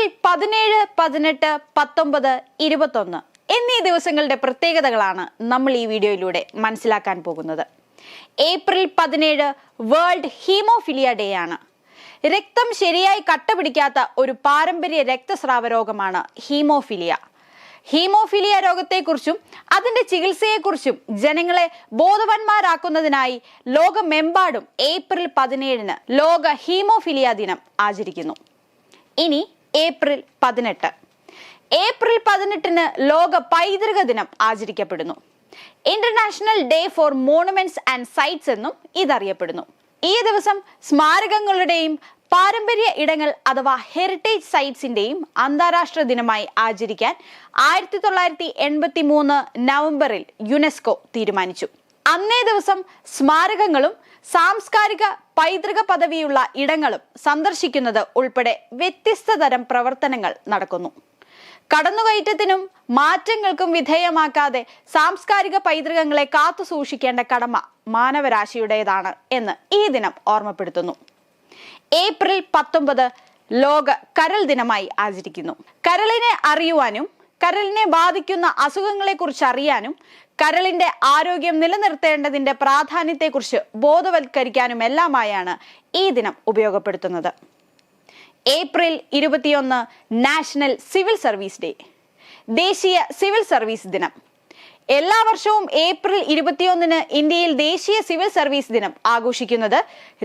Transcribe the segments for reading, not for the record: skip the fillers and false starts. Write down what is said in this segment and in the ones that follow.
April 17, 18, 19, 21 എന്നീ ദിവസങ്ങളുടെ പ്രത്യേകതകളാണ് നമ്മൾ ഈ വീഡിയോയിലൂടെ മനസ്സിലാക്കാൻ പോകുന്നത്. ഏപ്രിൽ 17 വേൾഡ് ഹീമോഫിലിയ ഡേ ആണ്. രക്തം ശരിയായി കട്ടപിടിക്കാത്ത ഒരു പാരമ്പര്യ രക്തസ്രാവ രോഗമാണ് ഹീമോഫിലിയ. ഹീമോഫിലിയ രോഗത്തെക്കുറിച്ചും അതിന്റെ ചികിത്സയെക്കുറിച്ചും ജനങ്ങളെ ബോധവാന്മാരാക്കുന്നതിനായി ലോകമെമ്പാടും ഏപ്രിൽ 17 ലോക ഹീമോഫിലിയ ദിനം ആചരിക്കുന്നു. ഇനി ഏപ്രിൽ 18. ഏപ്രിൽ 18 ലോക പൈതൃക ദിനം ആചരിക്കപ്പെടുന്നു. International day for monuments and sites എന്നും ഇതറിയപ്പെടുന്നു. ഈ ദിവസം സ്മാരകങ്ങളുടെയും പാരമ്പര്യ ഇടങ്ങൾ അഥവാ ഹെറിറ്റേജ് സൈറ്റ്സിന്റെയും അന്താരാഷ്ട്ര ദിനമായി ആചരിക്കാൻ 1983 നവംബറിൽ യുനെസ്കോ തീരുമാനിച്ചു. അന്നേ ദിവസം സ്മാരകങ്ങളും സാംസ്കാരിക പൈതൃക പദവിയുള്ള ഇടങ്ങളും സന്ദർശിക്കുന്നത് ഉൾപ്പെടെ വ്യത്യസ്ത തരം പ്രവർത്തനങ്ങൾ നടക്കുന്നു. കടന്നുകയറ്റത്തിനും മാറ്റങ്ങൾക്കും വിധേയമാക്കാതെ സാംസ്കാരിക പൈതൃകങ്ങളെ കാത്തു സൂക്ഷിക്കേണ്ട കടമ മാനവരാശിയുടേതാണ് എന്ന് ഈ ദിനം ഓർമ്മപ്പെടുത്തുന്നു. ഏപ്രിൽ 19 ലോക കരൾ ദിനമായി ആചരിക്കുന്നു. കരളിനെ അറിയുവാനും കരളിനെ ബാധിക്കുന്ന അസുഖങ്ങളെ കുറിച്ച് അറിയാനും കരളിന്റെ ആരോഗ്യം നിലനിർത്തേണ്ടതിന്റെ പ്രാധാന്യത്തെക്കുറിച്ച് ബോധവൽക്കരിക്കാനുമെല്ലാമായാണ് ഈ ദിനം ഉപയോഗപ്പെടുത്തുന്നത്. April 21 national civil service day, ദേശീയ സിവിൽ സർവീസ് ദിനം. എല്ലാ വർഷവും ഏപ്രിൽ 21 ഇന്ത്യയിൽ ദേശീയ സിവിൽ സർവീസ് ദിനം ആഘോഷിക്കുന്നത്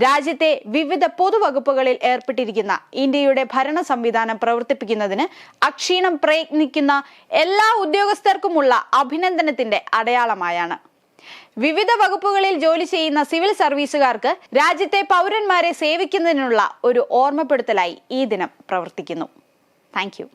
രാജ്യത്തെ വിവിധ പൊതുവകുപ്പുകളിൽ ഏർപ്പെട്ടിരിക്കുന്ന ഇന്ത്യയുടെ ഭരണ സംവിധാനം പ്രവർത്തിപ്പിക്കുന്നതിന് അക്ഷീണം പ്രയത്നിക്കുന്ന എല്ലാ ഉദ്യോഗസ്ഥർക്കുമുള്ള അഭിനന്ദനത്തിന്റെ അടയാളമായാണ്. വിവിധ വകുപ്പുകളിൽ ജോലി ചെയ്യുന്ന സിവിൽ സർവീസുകാർക്ക് രാജ്യത്തെ പൗരന്മാരെ സേവിക്കുന്നതിനുള്ള ഒരു ഓർമ്മപ്പെടുത്തലായി ഈ ദിനം പ്രവർത്തിക്കുന്നു. Thank you.